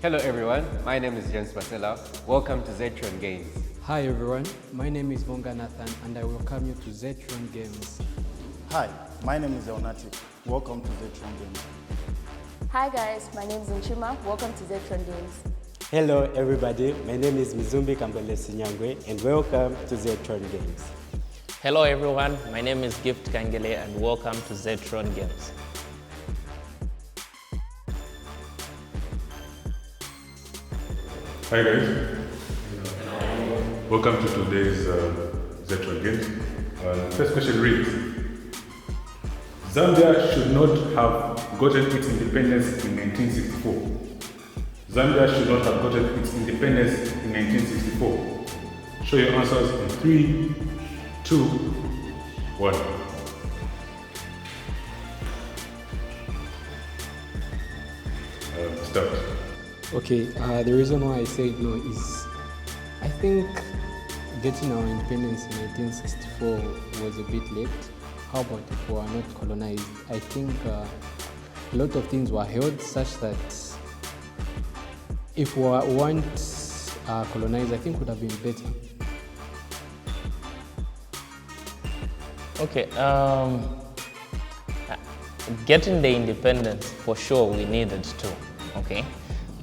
Hello everyone, my name is James Basela. Welcome to Zedtron Games. Hi everyone, my name is Vonga Nathan and I welcome you to Zedtron Games. Hi, my name is Elnati. Welcome to Zedtron Games. Hi guys, my name is Nchima. Welcome to Zedtron Games. Hello everybody, my name is Mizumbi Kambale Sinyangwe and welcome to Zedtron Games. Hello everyone, my name is Gift Kangele and welcome to Zedtron Games. Hi guys, welcome to today's Zedtron Games. First question reads, Zambia should not have gotten its independence in 1964. Zambia should not have gotten its independence in 1964. Show your answers in 3, 2, 1. Start. Okay, the reason why I said no is I think getting our independence in 1964 was a bit late. How about if we were not colonized? I think a lot of things were held such that if we weren't colonized, I think would have been better. Okay, getting the independence, for sure we needed to, okay?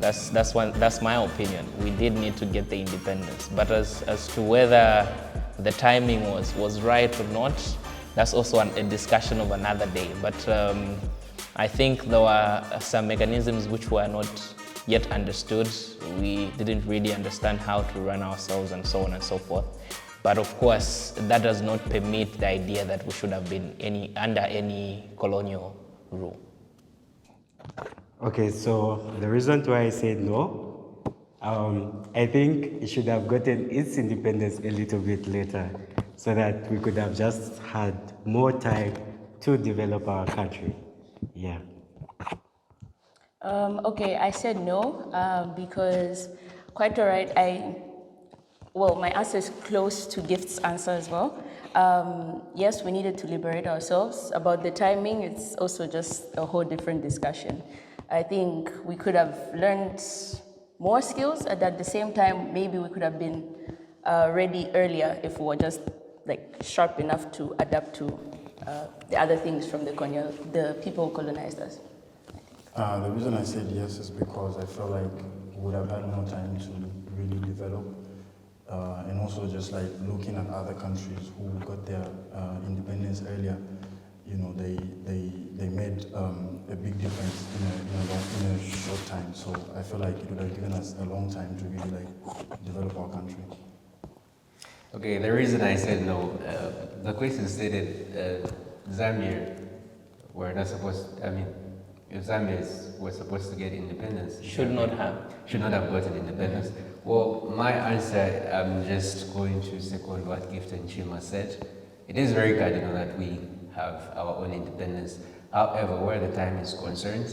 That's my opinion. We did need to get the independence. But as to whether the timing was right or not, that's also a discussion of another day. But I think there were some mechanisms which were not yet understood. We didn't really understand how to run ourselves and so on and so forth. But of course, that does not permit the idea that we should have been under any colonial rule. Okay, so the reason why I said no, I think it should have gotten its independence a little bit later so that we could have just had more time to develop our country. Yeah. Okay, I said no because quite all right. My answer is close to Gift's answer as well. Yes, we needed to liberate ourselves. About the timing, it's also just a whole different discussion. I think we could have learned more skills, and at the same time, maybe we could have been ready earlier if we were just sharp enough to adapt to the other things from the people who colonized us. The reason I said yes is because I felt like we would have had more time to really develop, and also just looking at other countries who got their independence earlier. You know, they made a big difference in a short time. So I feel like it would have given us a long time to really develop our country. Okay, the reason I said no, the question stated Zambia were not supposed, if Zambia was supposed to get independence. Should not have gotten independence. Well, my answer, I'm just going to second what Gift and Chima said. It is very cardinal that we have our own independence. However, where the time is concerned,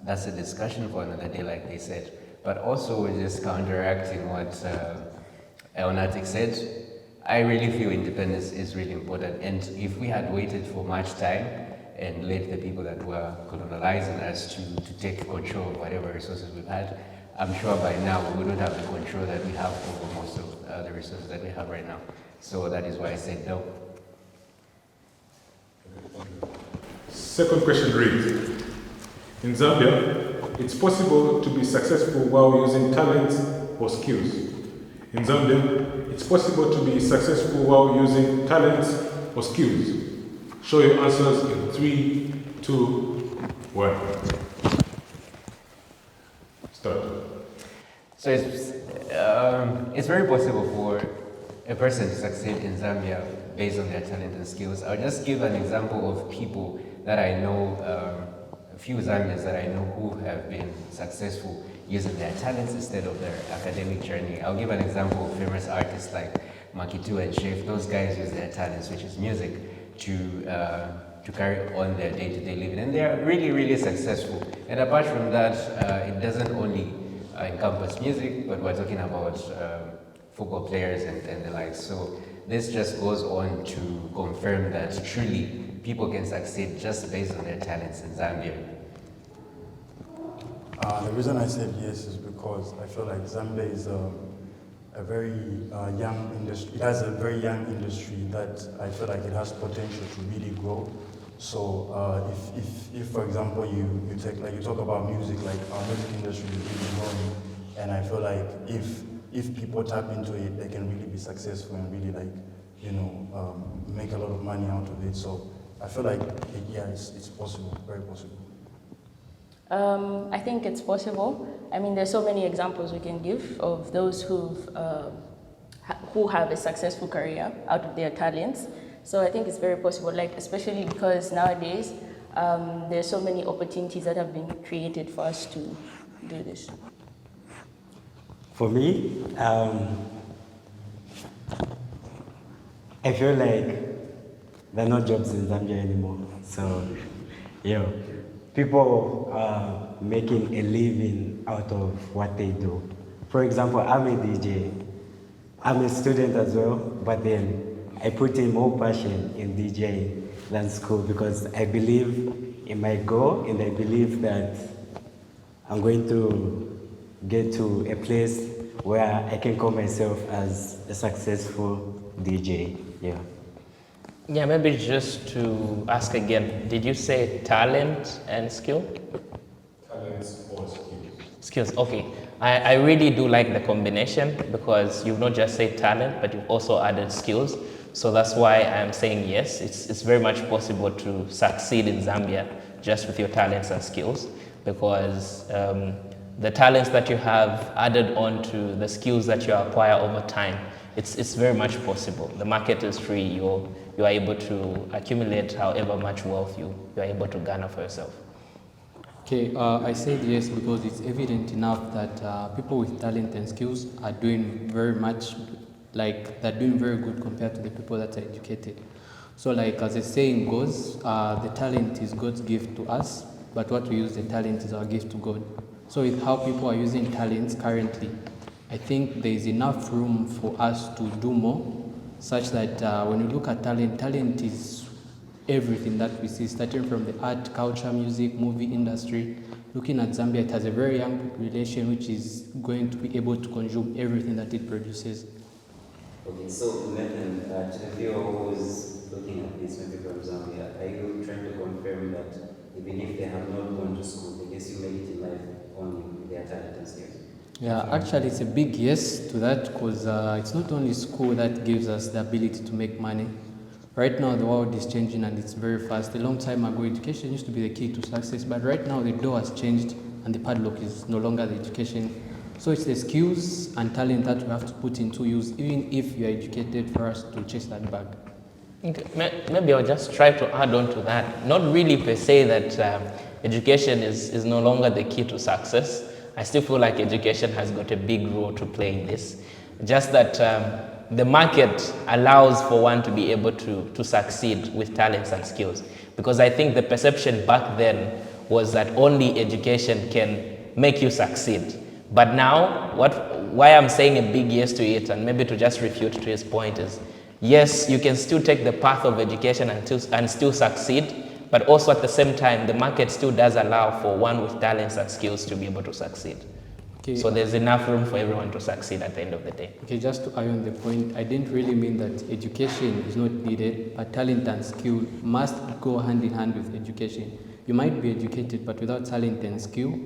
that's a discussion for another day, like they said. But also, we're just counteracting what Elnatic said. I really feel independence is really important. And if we had waited for much time and let the people that were colonizing us to take control of whatever resources we've had, I'm sure by now we wouldn't have the control that we have over most of the resources that we have right now. So that is why I said no. Second question reads, in Zambia, it's possible to be successful while using talents or skills. In Zambia, it's possible to be successful while using talents or skills. Show your answers in 3, 2, 1. Start. So it's very possible for a person to succeed in Zambia based on their talent and skills. I'll just give an example of people that I know, a few Zambians that I know who have been successful using their talents instead of their academic journey. I'll give an example of famous artists like Makitu and Chef. Those guys use their talents, which is music, to carry on their day-to-day living. And they are really, really successful. And apart from that, it doesn't only encompass music, but we're talking about football players and the like. So this just goes on to confirm that truly people can succeed just based on their talents in Zambia. The reason I said yes is because I feel like Zambia is a very young industry. It has a very young industry that I feel like it has potential to really grow. So if for example you talk about music, like our music industry is really growing, and I feel like if people tap into it, they can really be successful and really make a lot of money out of it. So I feel like it's possible, very possible. I think it's possible. I mean, there's so many examples we can give of those who have a successful career out of their talents. So I think it's very possible, like especially because nowadays there's so many opportunities that have been created for us to do this. For me, I feel like there are no jobs in Zambia anymore. So, people are making a living out of what they do. For example, I'm a DJ. I'm a student as well, but then I put in more passion in DJing than school because I believe in my goal and I believe that I'm going to get to a place where I can call myself as a successful DJ. Yeah, maybe just to ask again, did you say talent and skill? Talents or skills? Skills, okay. I really do like the combination because you've not just said talent, but you've also added skills. So that's why I'm saying yes, it's very much possible to succeed in Zambia just with your talents and skills because the talents that you have added on to the skills that you acquire over time, it's very much possible. The market is free, you are able to accumulate however much wealth you are able to garner for yourself. Okay, I said yes because it's evident enough that people with talent and skills are doing very much, like they're doing very good compared to the people that are educated. So like as the saying goes, the talent is God's gift to us, but what we use the talent is our gift to God. So with how people are using talents currently, I think there is enough room for us to do more, such that when you look at talent, talent is everything that we see, starting from the art, culture, music, movie industry. Looking at Zambia, it has a very young population which is going to be able to consume everything that it produces. Okay, so Nathan, to the viewer who's looking at this, maybe from Zambia, are you trying to confirm that even if they have not gone to school, they guess you make it in life only with their talent and skills? Yeah, actually it's a big yes to that because it's not only school that gives us the ability to make money. Right now the world is changing and it's very fast. A long time ago education used to be the key to success, but right now the door has changed and the padlock is no longer the education. So it's the skills and talent that we have to put into use even if you are educated for us to chase that bag. Okay. Maybe I'll just try to add on to that. Not really per se that education is no longer the key to success. I still feel like education has got a big role to play in this. Just that the market allows for one to be able to succeed with talents and skills. Because I think the perception back then was that only education can make you succeed. But now, why I'm saying a big yes to it, and maybe to just refute to his point is, yes, you can still take the path of education and still succeed, but also at the same time, the market still does allow for one with talents and skills to be able to succeed. Okay. So there's enough room for everyone to succeed at the end of the day. Okay, just to add on the point, I didn't really mean that education is not needed, but talent and skill must go hand in hand with education. You might be educated, but without talent and skill,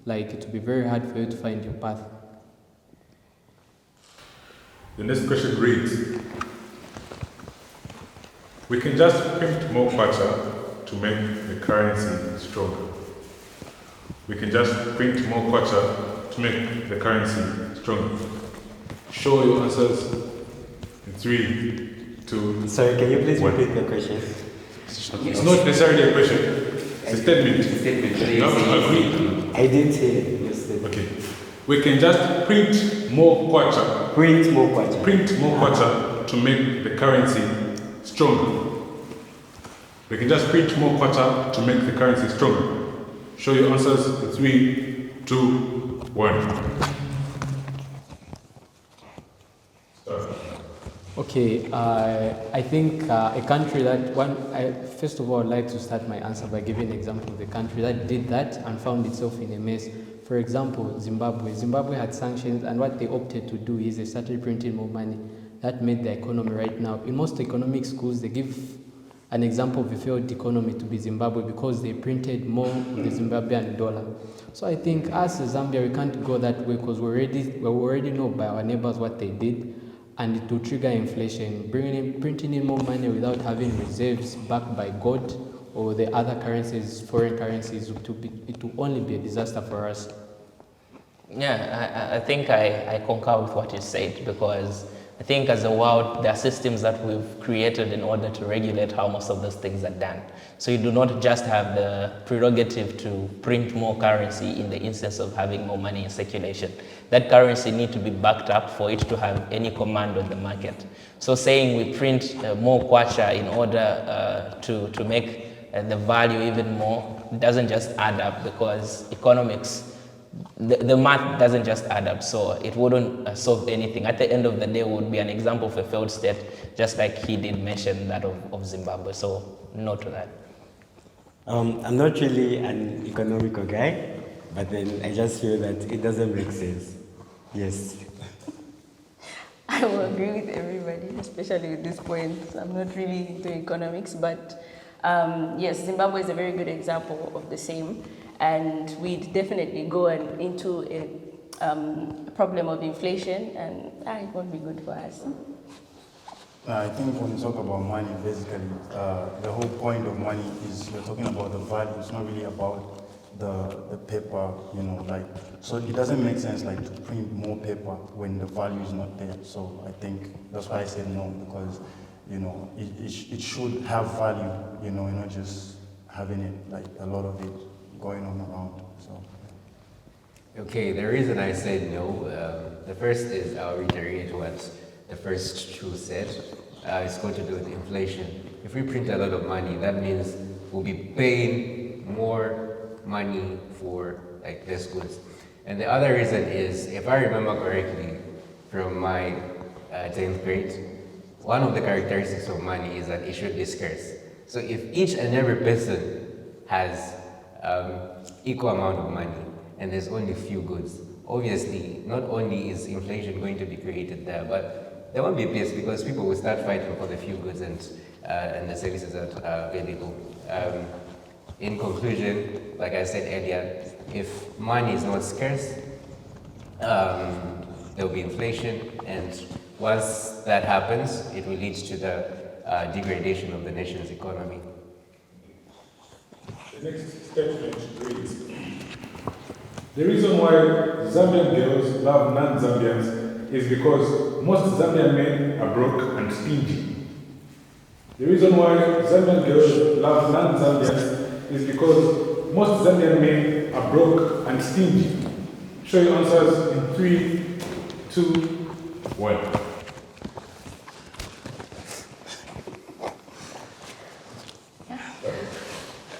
like it will be very hard for you to find your path. The next question reads, we can just print more kwacha to make the currency stronger. We can just print more kwacha to make the currency stronger. Show your answers in 3, 2. Sorry, can you please 1. repeat the question? It's not necessarily a question. It's a statement. You have to agree. I didn't hear your statement. Okay. We can just print more kwacha. Print more kwacha. Print more kwacha to make the currency stronger. We can just print more kwacha to make the currency stronger. Show your answers in 3, 2, 1. Start. Okay, I think a country that first of all, I'd like to start my answer by giving an example of a country that did that and found itself in a mess For example, Zimbabwe. Zimbabwe had sanctions, and what they opted to do is they started printing more money. That made the economy right now. In most economic schools, they give an example of a failed economy to be Zimbabwe because they printed more of the Zimbabwean dollar. So I think us as Zambia, we can't go that way because we already know by our neighbors what they did, and it will trigger inflation. Printing in more money without having reserves backed by gold or the other currencies, foreign currencies, it will only be a disaster for us. Yeah, I think I concur with what you said, because I think as a world, there are systems that we've created in order to regulate how most of those things are done. So you do not just have the prerogative to print more currency in the instance of having more money in circulation. That currency needs to be backed up for it to have any command on the market. So saying we print more kwacha in order to make the value even more doesn't just add up, because economics, the math doesn't just add up, so it wouldn't solve anything. At the end of the day, it would be an example of a failed state, just like he did mention that of Zimbabwe. So no to that. I'm not really an economical guy, but then I just feel that it doesn't make sense. Yes. I will agree with everybody, especially with this point. I'm not really into economics, but yes, Zimbabwe is a very good example of the same. And we'd definitely go into a problem of inflation, and it won't be good for us. I think when you talk about money, basically, the whole point of money is you're talking about the value. It's not really about the paper, so it doesn't make sense to print more paper when the value is not there. So I think that's why I said no, because, it should have value, you're not just having it, a lot of it going on around. So. Okay, the reason I said no, the first is I'll reiterate what the first two said. It's got to do with inflation. If we print a lot of money, that means we'll be paying more money for less goods. And the other reason is, if I remember correctly from my 10th grade, one of the characteristics of money is that it should be scarce. So if each and every person has equal amount of money and there's only few goods, obviously not only is inflation going to be created there, but there won't be peace, because people will start fighting for the few goods and the services that are available. In conclusion, like I said earlier, if money is not scarce, there will be inflation, and once that happens, it will lead to the degradation of the nation's economy. The next statement reads: the reason why Zambian girls love non-Zambians is because most Zambian men are broke and stingy. The reason why Zambian girls love non-Zambians is because most Zambian men are broke and stingy. Show your answers in 3, 2, 1.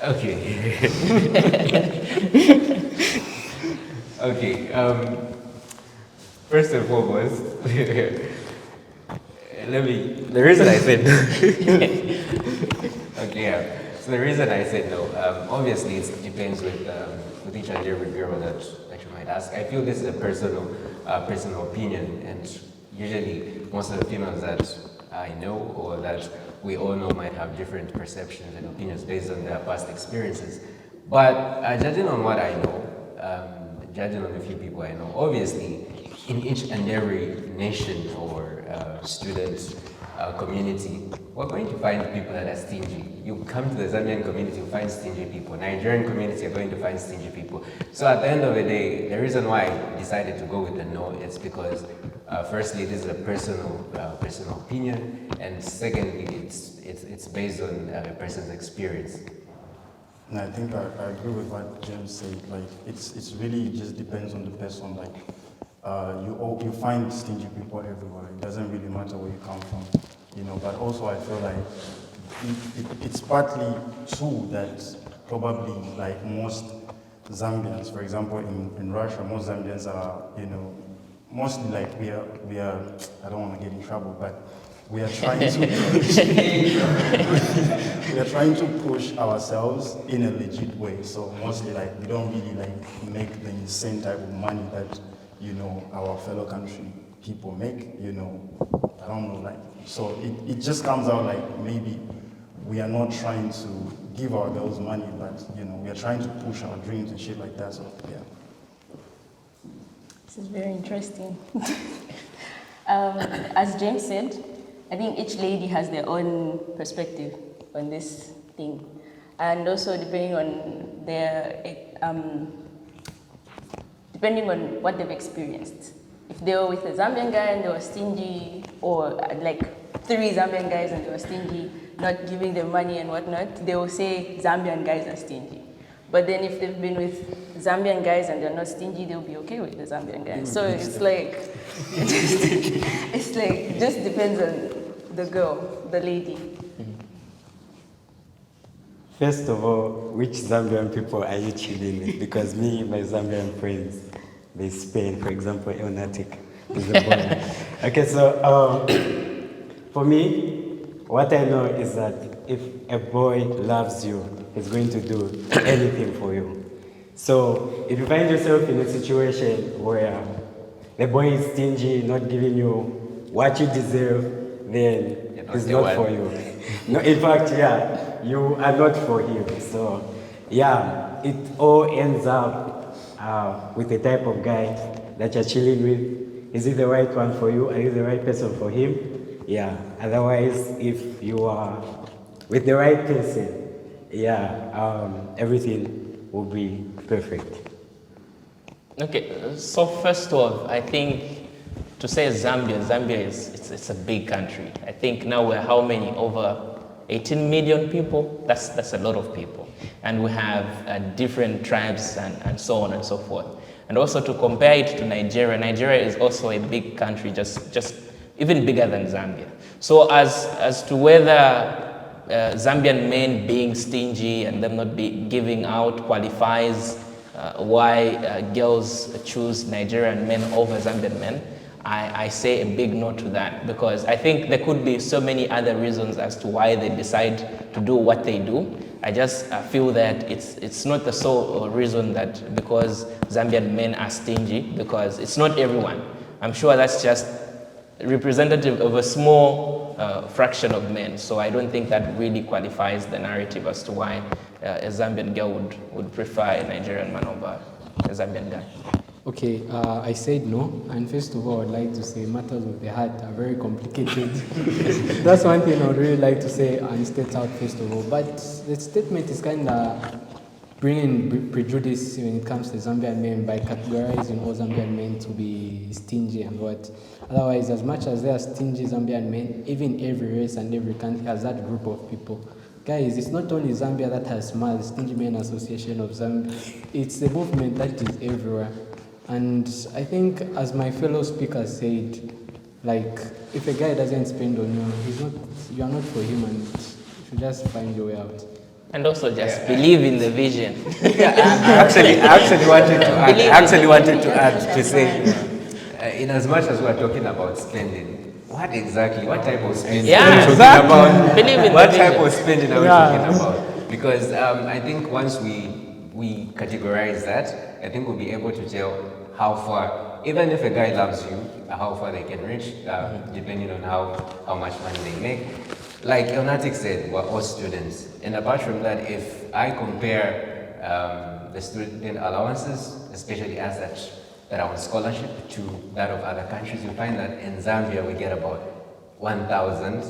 Okay. Okay. First and foremost, the reason I said okay, yeah. So the reason I said no, obviously it depends with each and every girl that you might ask. I feel this is a personal opinion, and usually most of the females that I know or that we all know might have different perceptions and opinions based on their past experiences. But judging on what I know, judging on a few people I know, obviously in each and every nation or student community, we're going to find people that are stingy. You come to the Zambian community, you find stingy people. Nigerian community, you're going to find stingy people. So at the end of the day, the reason why I decided to go with the no is because firstly, this is a personal opinion, and secondly, it's based on a person's experience. And I think I agree with what James said. It's really just depends on the person. You find stingy people everywhere. It doesn't really matter where you come from, But also, I feel like it's partly true that probably most Zambians, for example, in Russia, most Zambians are, mostly we are. I don't want to get in trouble, but we are trying to we are trying to push ourselves in a legit way. So mostly like we don't really like make the same type of money that our fellow country people make. I don't know, like, so it just comes out like maybe we are not trying to give our girls money, but we are trying to push our dreams and shit like that. So yeah. This is very interesting. As James said, I think each lady has their own perspective on this thing, and also depending on depending on what they've experienced. If they were with a Zambian guy and they were stingy, or like 3 Zambian guys and they were stingy, not giving them money and whatnot, they will say Zambian guys are stingy. But then if they've been with Zambian guys and they're not stingy, they'll be okay with the Zambian guys. So it's like, it just depends on the girl, the lady. First of all, which Zambian people are you chilling with? Because me, my Zambian friends, they Spain, for example, Eonatic is a boy. Okay, so for me, what I know is that if a boy loves you, he's going to do anything for you. So if you find yourself in a situation where the boy is stingy, not giving you what you deserve, then he's not for you. No, in fact, yeah, you are not for him. So yeah, it all ends up with the type of guy that you're chilling with. Is it the right one for you? Are you the right person for him? Yeah, otherwise, if you are with the right person, yeah, everything will be perfect. Okay, so first off, I think to say Zambia is it's a big country. I think now we're how many? Over 18 million people? That's a lot of people. And we have different tribes and so on and so forth. And also to compare it to Nigeria, Nigeria is also a big country, just even bigger than Zambia. So as to whether Zambian men being stingy and them not be giving out qualifies why girls choose Nigerian men over Zambian men, I say a big no to that, because I think there could be so many other reasons as to why they decide to do what they do. I just feel that it's not the sole reason that because Zambian men are stingy, because it's not everyone. I'm sure that's just representative of a small fraction of men. So I don't think that really qualifies the narrative as to why a Zambian girl would prefer a Nigerian man over a Zambian guy. Okay, I said no, and first of all, I'd like to say matters of the heart are very complicated. That's one thing I would really like to say and state out first of all. But the statement is kind of bringing prejudice when it comes to Zambian men by categorizing all Zambian men to be stingy and what. Otherwise, as much as there are stingy Zambian men, even every race and every country has that group of people. Guys, it's not only Zambia that has SMAZ, Stingy Men Association of Zambia. It's a movement that is everywhere. And I think, as my fellow speaker said, like, if a guy doesn't spend on you, you are not for him, and you should just find your way out. And also just believe in the vision. I actually wanted to add to say, in as much as we're talking about spending, what type of spending Yeah, are we talking about? Believe in What the type vision. of spending are we talking about? Because I think once we categorize that, I think we'll be able to tell how far, even if a guy loves you, how far they can reach, depending on how much money they make. Like Elnatic said, we're all students. And apart from that, if I compare the student allowances, especially as that are on scholarship, to that of other countries, you find that in Zambia we get about 1,000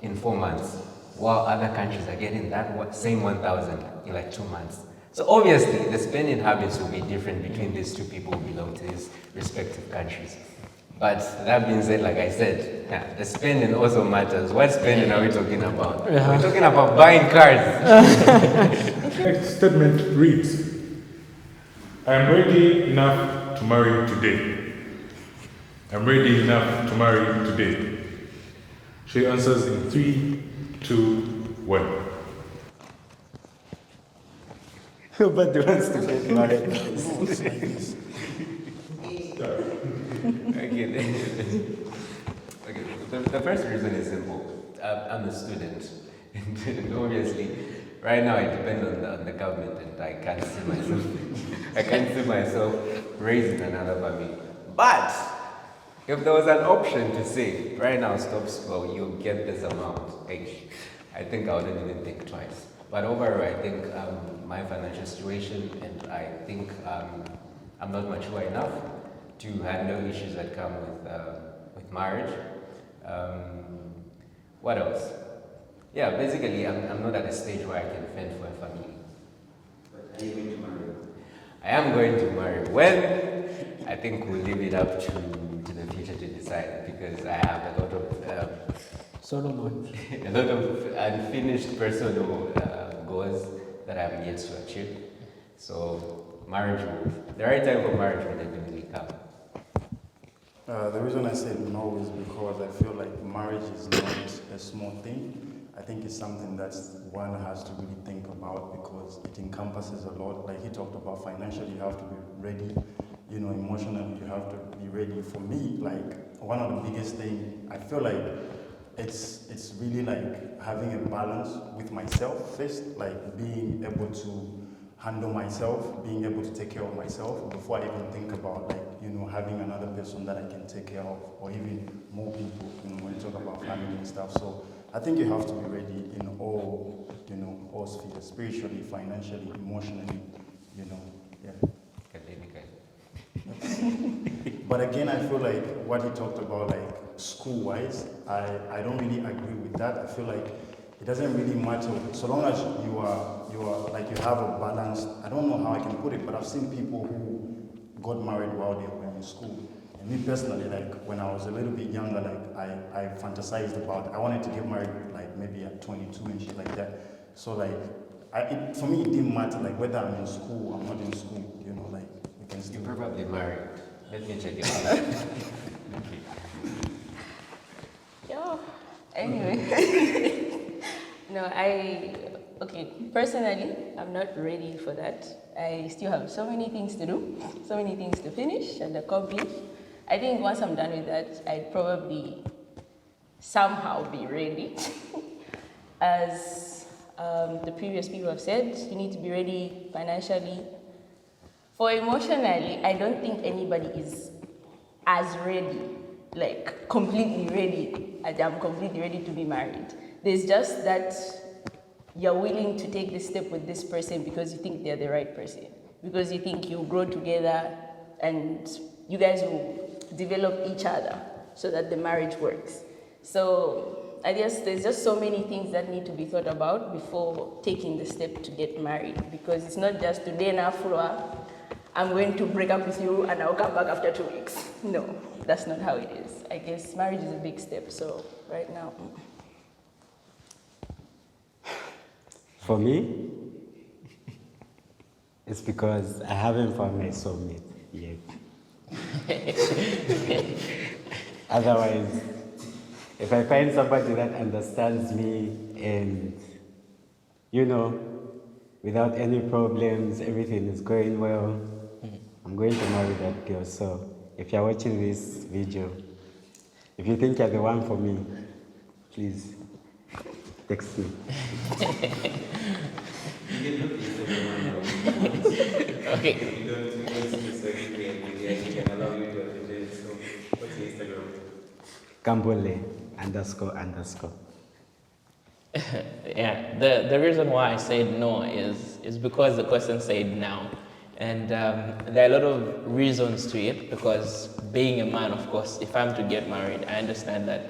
in 4 months, while other countries are getting that same 1,000 in like 2 months. So obviously, the spending habits will be different between these two people who belong to these respective countries. But that being said, like I said, the spending also matters. What spending are we talking about? We're talking about buying cars. Next statement reads, I am ready enough to marry you today. I'm ready enough to marry you today. She answers in 3, 2, 1. Nobody wants to get married. Okay. Okay. The first reason is simple. I'm a student, and obviously, right now I depend on the government, and I can't see myself. I can't see myself raising another family. But if there was an option to say, right now, stop school, you'll get this amount, I think I wouldn't even think twice. But overall, I think my financial situation, and I think I'm not mature enough to handle issues that come with marriage. What else? Yeah, basically, I'm not at a stage where I can fend for a family. But are you going to marry? I am going to marry. When? I think we'll leave it up to the future to decide, because I have a lot of Solomon. a lot of unfinished personal goals that I'm yet to achieve. So the right time for marriage will definitely come. The reason I said no is because I feel like marriage is not a small thing. I think it's something that one has to really think about, because it encompasses a lot. Like he talked about, financially you have to be ready, emotionally you have to be ready. For me, like one of the biggest things, I feel like it's really like having a balance with myself first, like being able to handle myself, being able to take care of myself before I even think about having another person that I can take care of, or even more people, when you talk about family and stuff. So I think you have to be ready in all spheres, spiritually, financially, emotionally, yeah. But again, I feel like what he talked about, like school-wise, I don't really agree with that. I feel like it doesn't really matter, so long as you are like, you have a balance. I don't know how I can put it, but I've seen people who got married while they were in school. And me personally, like when I was a little bit younger, like I fantasized about, I wanted to get married like maybe at 22 and shit like that. So like, for me, it didn't matter like whether I'm in school or I'm not in school, like we can still. You're probably married. Let me check it out. Yeah. Anyway. No, personally, I'm not ready for that. I still have so many things to do, so many things to finish and accomplish. I think once I'm done with that, I'd probably somehow be ready. As the previous people have said, you need to be ready financially. For emotionally, I don't think anybody is as ready, like completely ready, as I'm completely ready to be married. There's just that you're willing to take this step with this person because you think they're the right person, because you think you'll grow together and you guys will develop each other so that the marriage works. So I guess there's just so many things that need to be thought about before taking the step to get married, because it's not just today na floor, I'm going to break up with you and I'll come back after 2 weeks. No, that's not how it is. I guess marriage is a big step, so right now. For me, it's because I haven't found my soulmate yet. Otherwise, if I find somebody that understands me and, without any problems, everything is going well, I'm going to marry that girl. So if you're watching this video, if you think you're the one for me, please text me. Okay. You don't specifically media, he can allow you to affiliate. So what's your Instagram? Kambole __. Yeah, the reason why I said no is because the question said now. And there are a lot of reasons to it, because being a man, of course, if I'm to get married, I understand that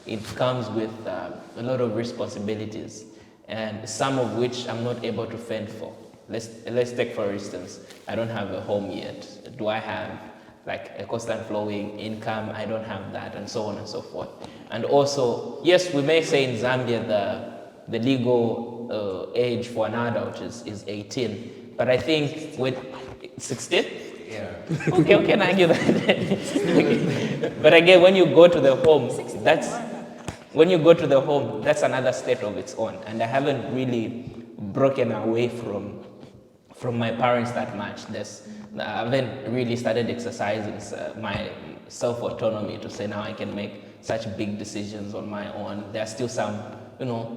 it comes with a lot of responsibilities, and some of which I'm not able to fend for. Let's take, for instance, I don't have a home yet. Do I have like a constant flowing income? I don't have that, and so on and so forth. And also, yes, we may say in Zambia the legal age for an adult is 18, but I think with 16? Yeah. Okay, can argue that. But again, when you go to the home, that's another state of its own. And I haven't really broken away from my parents that much. I haven't really started exercising my self-autonomy to say now I can make such big decisions on my own. There are still some,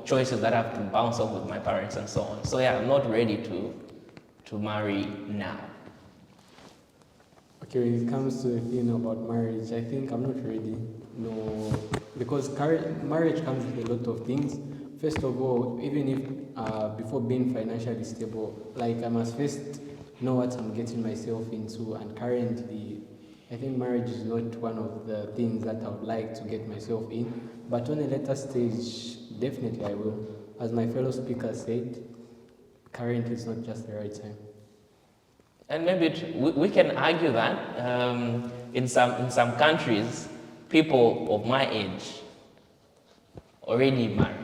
choices that I have to bounce off with my parents and so on. So yeah, I'm not ready to marry now. Okay, when it comes to the thing about marriage, I think I'm not ready. No, because marriage comes with a lot of things. First of all, even if before being financially stable, like I must first know what I'm getting myself into, and currently, I think marriage is not one of the things that I would like to get myself in. But on a later stage, definitely I will. As my fellow speaker said, currently is not just the right time. And maybe we can argue that in some countries, people of my age already married.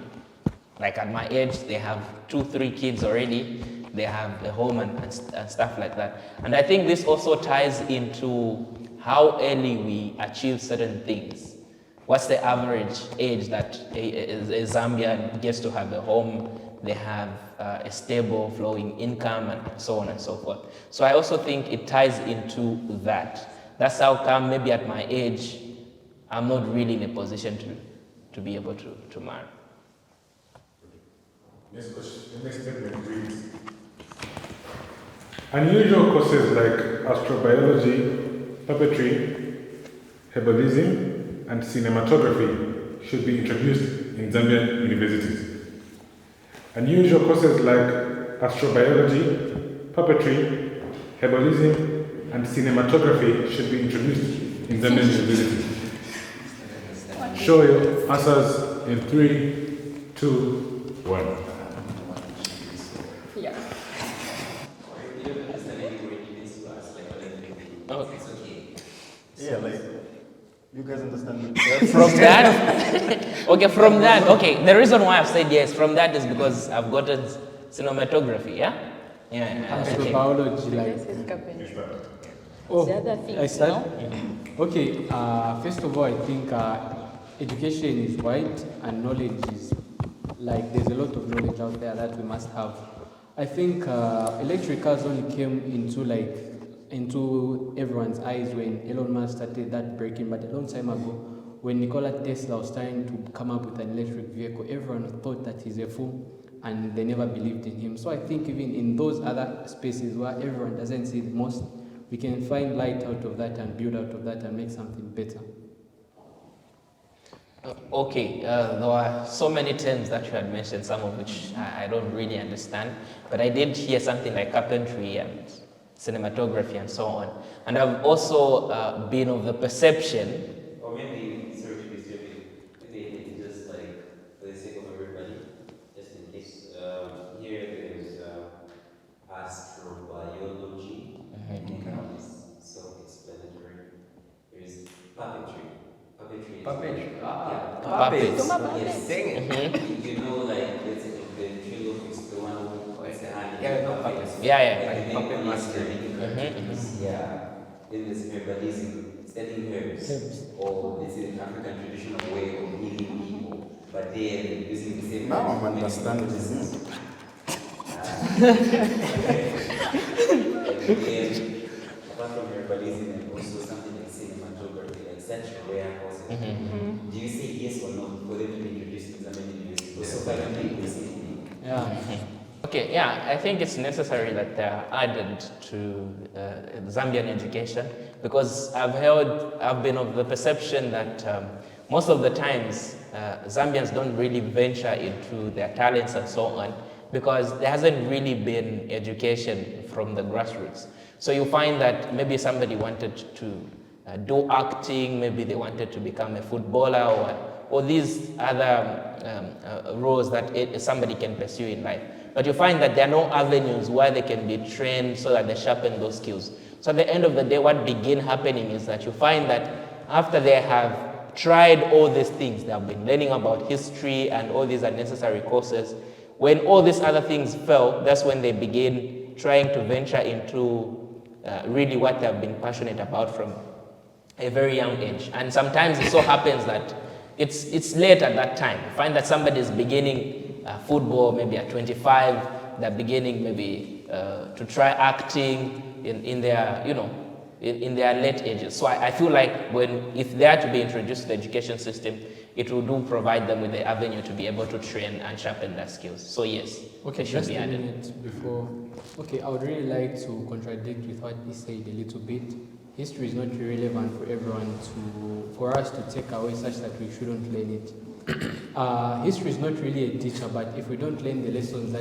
Like at my age, they have 2-3 kids already. They have a home and stuff like that. And I think this also ties into how early we achieve certain things. What's the average age that a Zambian gets to have a home? They have a stable flowing income and so on and so forth. So I also think it ties into that. That's how come maybe at my age, I'm not really in a position to be able to marry. Next question, the next statement reads, unusual courses like astrobiology, puppetry, herbalism, and cinematography should be introduced in Zambian universities. Unusual courses like astrobiology, puppetry, herbalism, and cinematography should be introduced in Zambian universities. Show your answers in 3, 2, 1. Yeah. Yeah, like, you guys understand me? From that, okay, the reason why I've said yes from that is because I've gotten cinematography, yeah? Yeah. Okay. Biology, like, oh, The other things, I start? Okay, first of all, I think education is wide and knowledge is, like, there's a lot of knowledge out there that we must have. I think electric cars only came into everyone's eyes when Elon Musk started that breaking, but a long time ago, when Nikola Tesla was trying to come up with an electric vehicle, everyone thought that he's a fool and they never believed in him. So I think even in those other spaces where everyone doesn't see the most, we can find light out of that and build out of that and make something better. Okay, there are so many terms that you had mentioned, some of which I don't really understand, but I did hear something like carpentry and cinematography and so on. And I've also been of the perception. Or maybe, sorry to disturb you, maybe just like, for the sake of everybody, just in case, here there's astrobiology, it's self-explanatory. There's puppetry. Puppetry. Puppets. Yes. Singing. You know, like, let's say the ventriloquist, the one who puts the hand Yeah, in the no, puppet. puppets. Yeah. Like puppet master. Yeah. Then there's herbalism, studying herbs. Or let's say the African traditional way of healing people. But then using the same Now I'm herbs to understanding make you. medicine. And then, apart from herbalism, and also something like cinematography, like such rare courses. Do you say yes or no for them to be introduced in Zambian universities? Because so far you think the same thing. Yeah. Okay, yeah, I think it's necessary that they are added to Zambian education because I've been of the perception that most of the times Zambians don't really venture into their talents and so on because there hasn't really been education from the grassroots. So you find that maybe somebody wanted to do acting, maybe they wanted to become a footballer or these other roles that somebody can pursue in life. But you find that there are no avenues where they can be trained so that they sharpen those skills. So at the end of the day, what begins happening is that you find that after they have tried all these things, they have been learning about history and all these unnecessary courses, when all these other things fail, that's when they begin trying to venture into really what they have been passionate about from a very young age. And sometimes it so happens that it's late at that time. You find that somebody is beginning football maybe at 25, they're beginning maybe to try acting in their, in their late ages. So I feel like if they are to be introduced to the education system, it will do provide them with the avenue to be able to train and sharpen their skills. So yes, Okay, it should just be a added. minute before. Okay, I would really like to contradict with what he said a little bit. History is not relevant for everyone for us to take away such that we shouldn't learn it. History is not really a teacher, but if we don't learn the lessons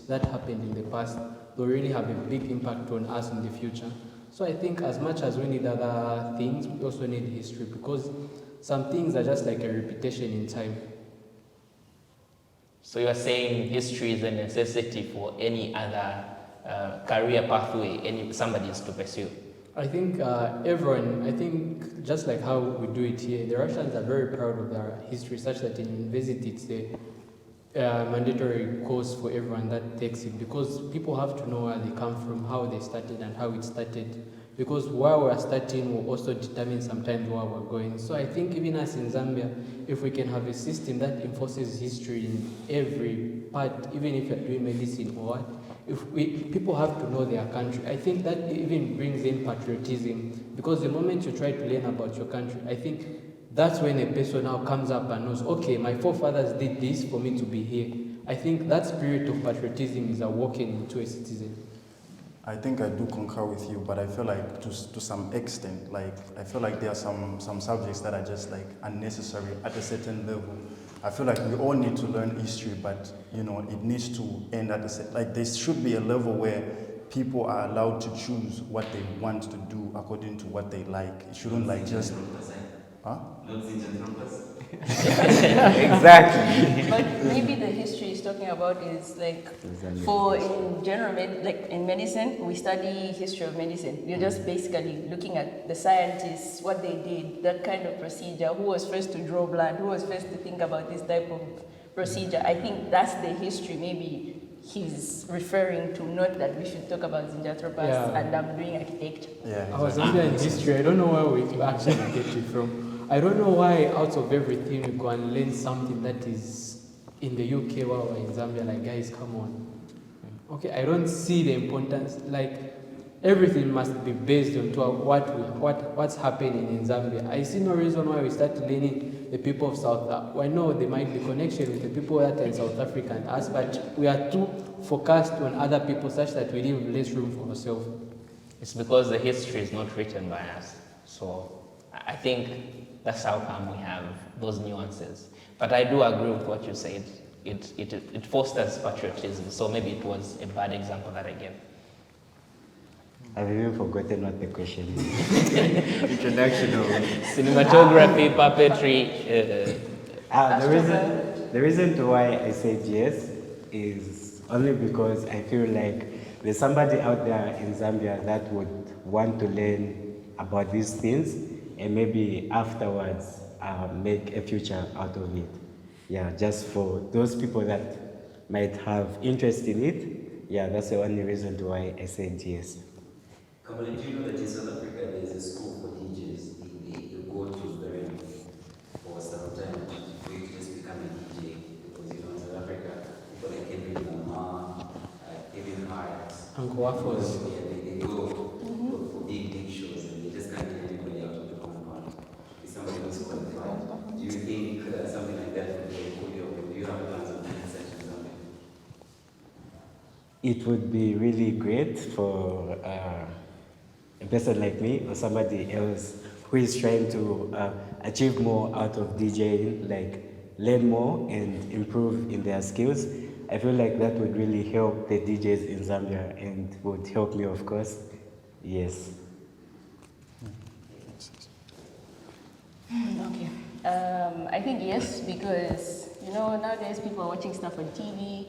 that happened in the past, they'll really have a big impact on us in the future. So I think as much as we need other things, we also need history, because some things are just like a repetition in time. So you are saying history is a necessity for any other career pathway somebody is to pursue? I think just like how we do it here, the Russians are very proud of their history, such that in university it's a mandatory course for everyone that takes it, because people have to know where they come from, how they started and how it started, because where we're starting will also determine sometimes where we're going. So I think even us in Zambia, if we can have a system that enforces history in every part, even if you're doing medicine or what, people have to know their country. I think that even brings in patriotism, because the moment you try to learn about your country, I think that's when a person now comes up and knows, okay, my forefathers did this for me to be here. I think that spirit of patriotism is awoken into a citizen. I think I do concur with you, but I feel like to some extent, like I feel like there are some subjects that are just like unnecessary at a certain level. I feel like we all need to learn history, but it needs to end at like there should be a level where people are allowed to choose what they want to do according to what they like. It shouldn't like just. Huh? Exactly. But maybe the history he's talking about is like, for in general, like in medicine, we study history of medicine. You're just basically looking at the scientists, what they did, that kind of procedure, who was first to draw blood, who was first to think about this type of procedure. I think that's the history maybe he's referring to, not that we should talk about Zedtron and I'm doing architecture. Yeah, exactly. I was under in history. I don't know where we actually get it from. I don't know why out of everything we go and learn something that is in the UK while we're in Zambia. Like, guys, come on. Okay, I don't see the importance. Like, everything must be based on what's happening in Zambia. I see no reason why we start learning the people of South Africa. I know there might be connection with the people that are in South Africa and us, but we are too focused on other people such that we leave less room for ourselves. It's because the history is not written by us. So I think that's how come we have those nuances. But I do agree with what you said. It fosters patriotism. So maybe it was a bad example that I gave. I've even forgotten what the question is. Introduction of cinematography, puppetry. The reason why I said yes is only because I feel like there's somebody out there in Zambia that would want to learn about these things and maybe afterwards make a future out of it. Yeah, just for those people that might have interest in it. Yeah, that's the only reason why I said yes. Kamala, do you know that in South Africa there is a school for DJs? You go to learn for some time to just become a DJ. Because in South Africa, people like Kevin Lamar, Kevin Hart, Uncle Waffles. They go for big shows and they just can't get anybody out of the compound. If somebody who's qualified. Do you think something like that would be a good deal? Do you have plans of doing such as something? It would be really great for a person like me or somebody else who is trying to achieve more out of DJing, like learn more and improve in their skills. I feel like that would really help the DJs in Zambia and would help me, of course. Yes. Okay. I think yes, because nowadays people are watching stuff on TV,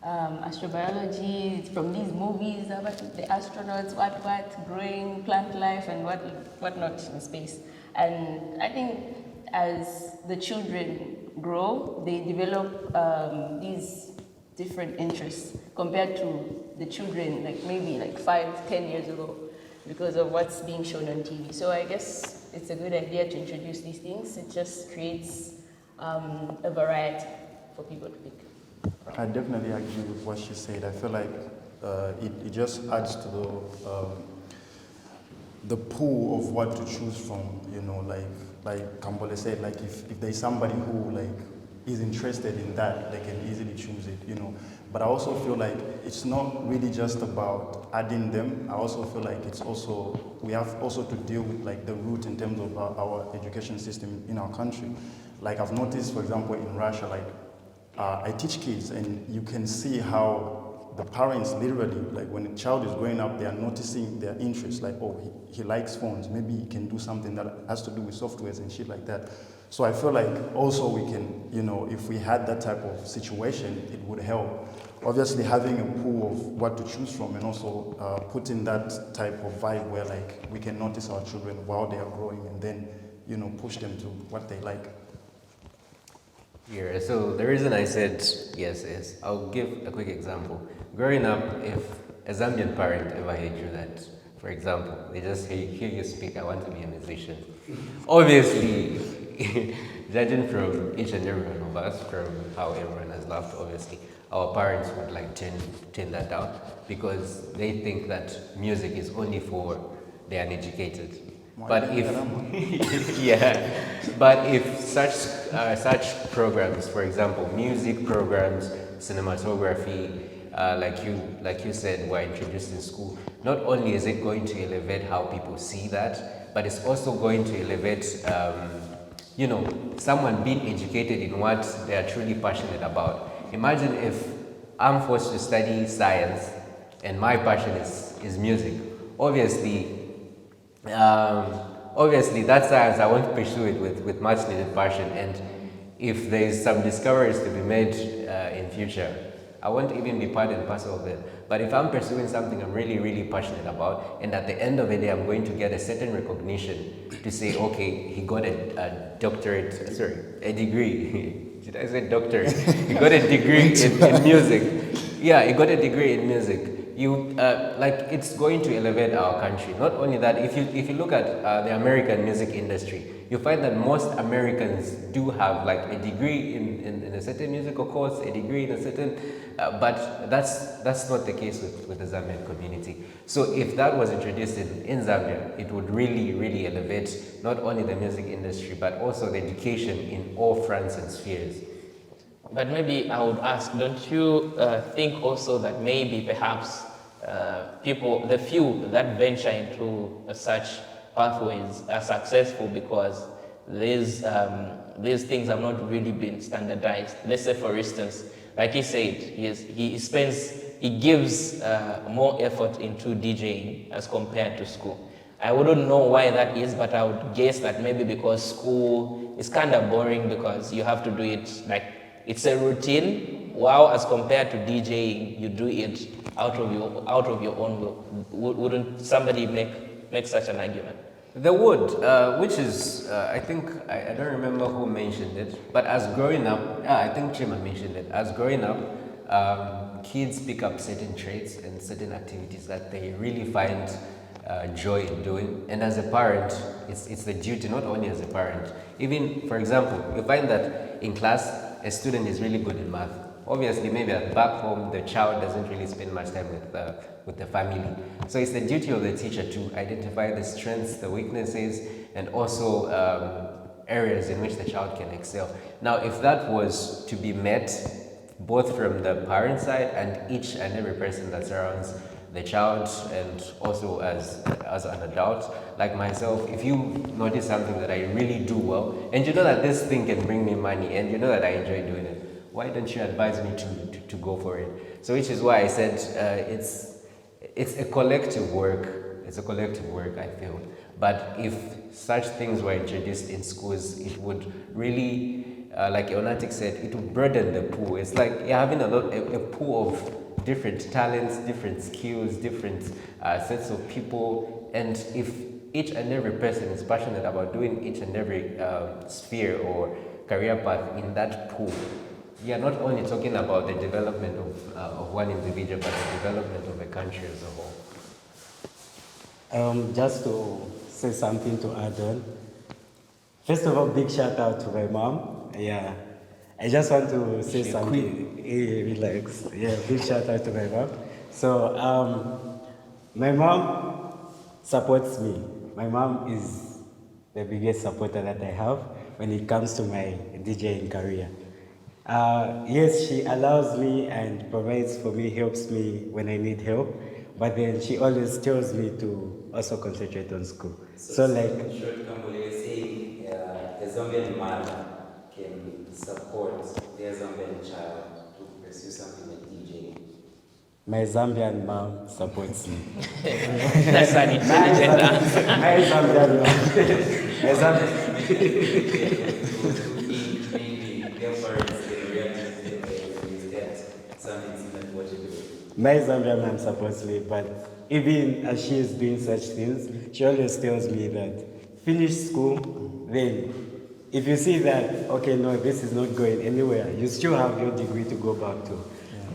astrobiology from these movies about the astronauts, what growing plant life and whatnot in space. And I think as the children grow, they develop these different interests compared to the children maybe 5-10 years ago, because of what's being shown on TV. So I guess it's a good idea to introduce these things. It just creates a variety for people to pick. I definitely agree with what she said. I feel like it just adds to the pool of what to choose from, like Kambole said, like if there's somebody who like is interested in that, they can easily choose it. But I also feel like it's not really just about adding them. I also feel like we have also to deal with like the root in terms of our education system in our country. Like I've noticed, for example, in Russia, like I teach kids, and you can see how the parents literally, like when a child is growing up, they are noticing their interests, like, oh, he likes phones, maybe he can do something that has to do with softwares and shit like that. So I feel like also we can, if we had that type of situation, it would help. Obviously having a pool of what to choose from, and also putting that type of vibe where like we can notice our children while they are growing, and then, push them to what they like. Yeah, so the reason I said yes is, I'll give a quick example. Growing up, if a Zambian parent ever heard you that, for example, they just hear you speak, I want to be a musician. Obviously, judging from each and every one of us, from how everyone has laughed, obviously, our parents would like turn that down, because they think that music is only for the uneducated. But if yeah, but if such programs, for example, music programs, cinematography, like you said, were introduced in school, not only is it going to elevate how people see that, but it's also going to elevate, someone being educated in what they are truly passionate about. Imagine if I'm forced to study science and my passion is music. Obviously, that science, I want to pursue it with much needed passion, and if there is some discoveries to be made in future, I won't even be part and parcel of it. But if I'm pursuing something I'm really, really passionate about, and at the end of the day, I'm going to get a certain recognition to say, okay, he got a degree. Did I say doctorate? He got a degree in music. Yeah, he got a degree in music. It's going to elevate our country. Not only that, if you look at the American music industry, you find that most Americans do have like a degree in a certain musical course, a degree in a certain, but that's not the case with the Zambian community. So if that was introduced in Zambia, it would really, really elevate not only the music industry, but also the education in all fronts and spheres. But maybe I would ask, don't you think also that maybe perhaps people, the few that venture into such pathways are successful because these things have not really been standardized? Let's say, for instance, like he said, he gives more effort into DJing as compared to school. I wouldn't know why that is, but I would guess that maybe because school is kind of boring, because you have to do it like it's a routine, while as compared to DJing, you do it out of your own will. Wouldn't somebody make such an argument? They would, which is, I think, I don't remember who mentioned it, but as growing up, I think Chima mentioned it, as growing up, kids pick up certain traits and certain activities that they really find joy in doing. And as a parent, it's the duty, not only as a parent. Even, for example, you find that in class, a student is really good in math. Obviously, maybe back home, the child doesn't really spend much time with the family. So it's the duty of the teacher to identify the strengths, the weaknesses, and also areas in which the child can excel. Now, if that was to be met, both from the parent side and each and every person that surrounds the child, and also as an adult like myself, if you notice something that I really do well, and you know that this thing can bring me money, and you know that I enjoy doing it, why don't you advise me to go for it? So which is why I said it's a collective work. It's a collective work, I feel. But if such things were introduced in schools, it would really, like Eonatic said, it would broaden the pool. It's like you're having a pool of different talents, different skills, different sets of people. And if each and every person is passionate about doing each and every sphere or career path in that pool, you're not only talking about the development of one individual, but the development of a country as a whole. Just to say something to add on. First of all, big shout out to my mom. Yeah. I just want to say something. Hey, relax. Yeah, big shout out to my mom. So, my mom, supports me. My mom is the biggest supporter that I have when it comes to my DJing career. Yes, she allows me and provides for me, helps me when I need help, but then she always tells me to also concentrate on school. So like, in short, Kambole, you're saying a Zambian mother can support their Zambian child to pursue something like DJing. my Zambian mom supports me. That's an intelligent answer. My Zambian mom. My Zambian. Maybe their parents can react to that something similar to what you do. My Zambian mom supports me, but even as she is doing such things, she always tells me that finish school, then if you see that, okay, no, this is not going anywhere, you still have your degree to go back to.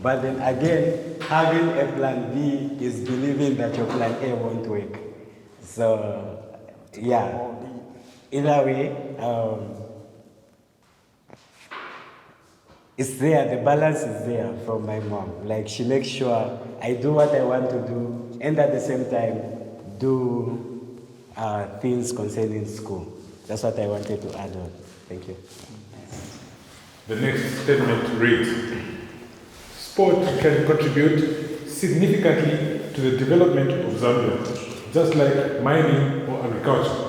But then again, having a plan B is believing that your plan A won't work. So, yeah, either way, it's there, the balance is there from my mom. Like, she makes sure I do what I want to do and at the same time do things concerning school. That's what I wanted to add on. Thank you. The next statement reads, sport can contribute significantly to the development of Zambia, just like mining or agriculture.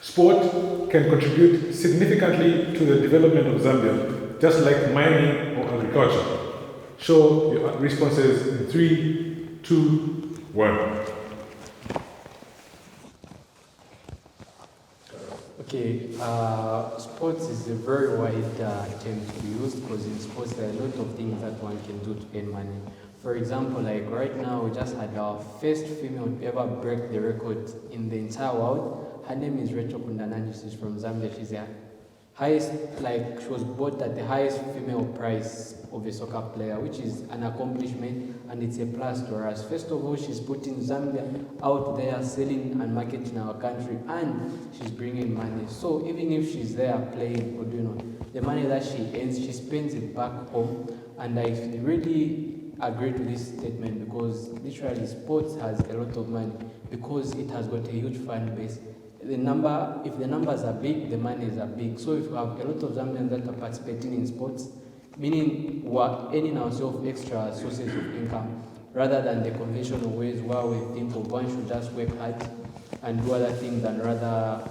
Sport can contribute significantly to the development of Zambia, just like mining or agriculture. Show your responses in 3, 2, 1. Okay, sports is a very wide term to be used because in sports there are a lot of things that one can do to earn money. For example, like right now we just had our first female to ever break the record in the entire world. Her name is Rachel Kundananji. She's from Zambia. She's the highest, like she was voted at the highest female prize of a soccer player, which is an accomplishment and it's a plus to us. First of all, she's putting Zambia out there, selling and marketing our country, and she's bringing money. So even if she's there playing or doing the money that she earns, she spends it back home. And I really agree to this statement because literally sports has a lot of money because it has got a huge fan base. If the numbers are big, the monies are big. So if we have a lot of Zambians that are participating in sports, meaning we're earning ourselves extra sources of income rather than the conventional ways where we think of one should just work hard and do other things than rather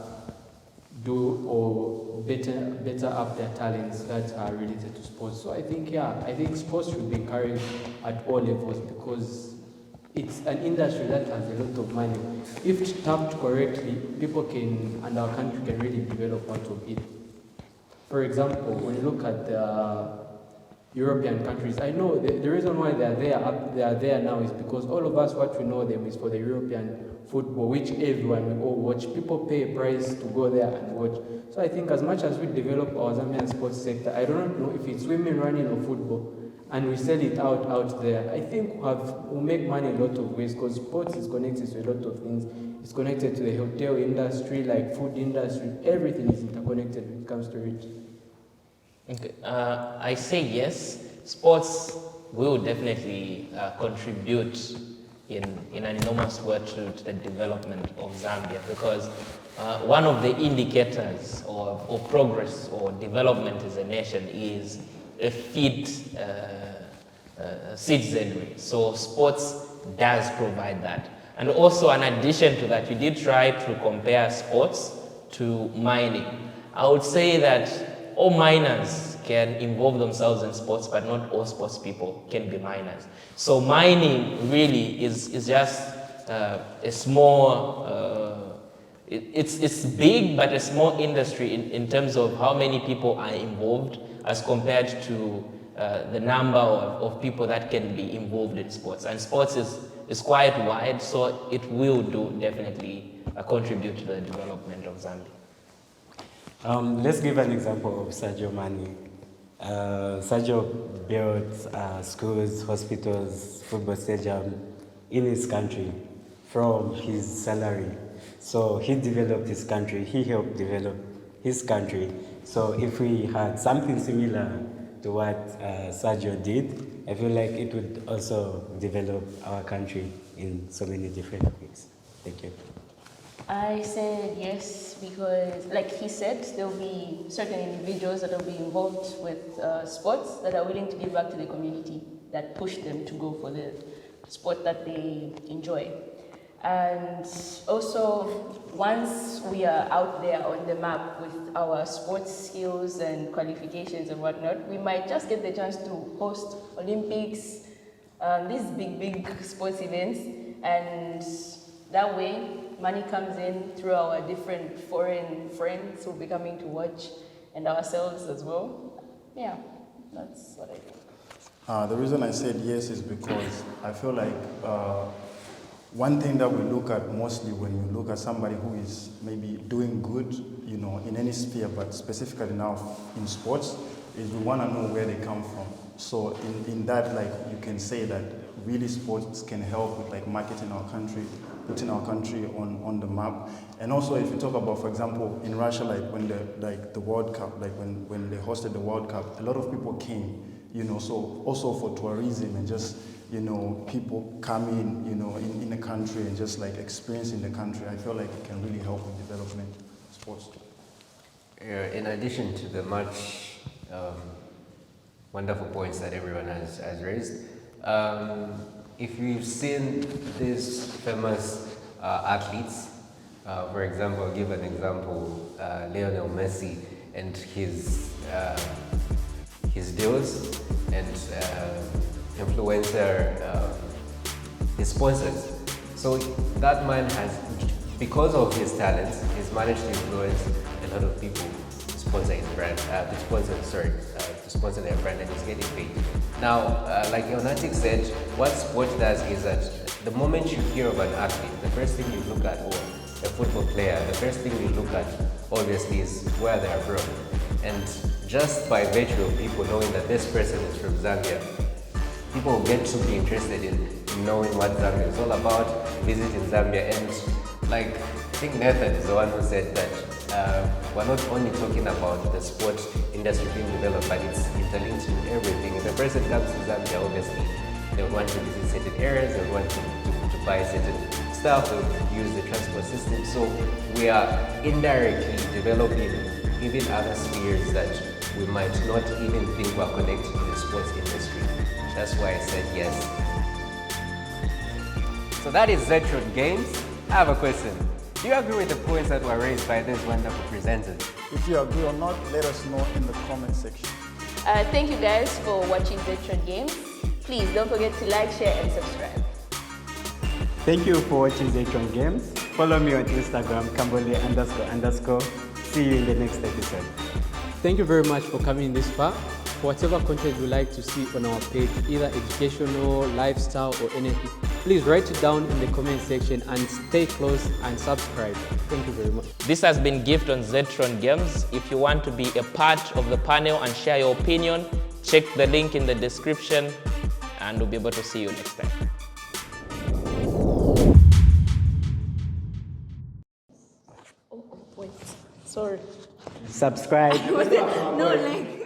do or better up their talents that are related to sports. So I think sports should be encouraged at all levels because it's an industry that has a lot of money. If tapped correctly, people can, and our country can really develop out of it. For example, when you look at the European countries, I know the reason why they are there now is because all of us, what we know them is for the European football, which everyone will all watch. People pay a price to go there and watch. So I think as much as we develop our Zambian sports sector, I don't know if it's women running or football, and we sell it out there, I think we'll make money in a lot of ways because sports is connected to a lot of things. It's connected to the hotel industry, like food industry, everything is interconnected when it comes to it. Okay. I say yes, sports will definitely contribute in an enormous way to the development of Zambia because one of the indicators of progress or development as a nation is a fit citizenry. So sports does provide that. And also in addition to that, you did try to compare sports to mining. I would say that all miners can involve themselves in sports, but not all sports people can be miners. So mining really is just a small, it's big, but a small industry in terms of how many people are involved as compared to the number of people that can be involved in sports. And sports is quite wide, so it will definitely contribute to the development of Zambia. Let's give an example of Sadio Mane. Sadio built schools, hospitals, football stadium in his country from his salary. So he developed his country, he helped develop his country. So if we had something similar to what Sadio did, I feel like it would also develop our country in so many different ways. Thank you. I said yes because, like he said, there will be certain individuals that will be involved with sports that are willing to give back to the community, that push them to go for the sport that they enjoy. And also, once we are out there on the map with our sports skills and qualifications and whatnot, we might just get the chance to host Olympics, these big sports events, and that way money comes in through our different foreign friends who will be coming to watch, and ourselves as well. Yeah, that's what I think. The reason I said yes is because I feel like one thing that we look at mostly when we look at somebody who is maybe doing good, you know, in any sphere, but specifically now in sports, is we want to know where they come from. So in that, like, you can say that really sports can help with like marketing our country, putting our country on the map. And also, if you talk about, for example, in Russia, like when the World Cup, like when they hosted the World Cup, a lot of people came, you know, so also for tourism and just, you know, people coming, you know, in the country and just like experiencing the country. I feel like it can really help with development of sports. In addition to the much wonderful points that everyone has raised, if you've seen these famous athletes, for example, I'll give an example, Lionel Messi and his deals and influencer, his sponsors. So that man has, because of his talents, he's managed to influence a lot of people to sponsor his brand, to sponsor their brand, and he's getting paid. Now, like Yonatic said, what sport does is that the moment you hear of an athlete, the first thing you look at, or a football player, the first thing you look at, obviously, is where they are from. And just by virtue of people knowing that this person is from Zambia, people get to be interested in knowing what Zambia is all about, visiting Zambia, and like, I think Nathan is the one who said that we're not only talking about the sports industry being developed, but it's interlinked with everything. If a person comes to Zambia, obviously, they would want to visit certain areas, they would want to buy certain stuff, they would use the transport system. So we are indirectly developing even other spheres that we might not even think were connected to the sports industry. That's why I said yes. So that is Zedtron Games. I have a question. Do you agree with the points that were raised by these wonderful presenters? If you agree or not, let us know in the comment section. Thank you guys for watching Zedtron Games. Please don't forget to like, share, and subscribe. Thank you for watching Zedtron Games. Follow me on Instagram, Kambole__. See you in the next episode. Thank you very much for coming this far. For whatever content you'd like to see on our page, either educational, lifestyle, or anything, please write it down in the comment section and stay close and subscribe. Thank you very much. This has been Gift on Zedtron Games. If you want to be a part of the panel and share your opinion, check the link in the description, and we'll be able to see you next time. Oh, wait. Sorry. Subscribe. No, like.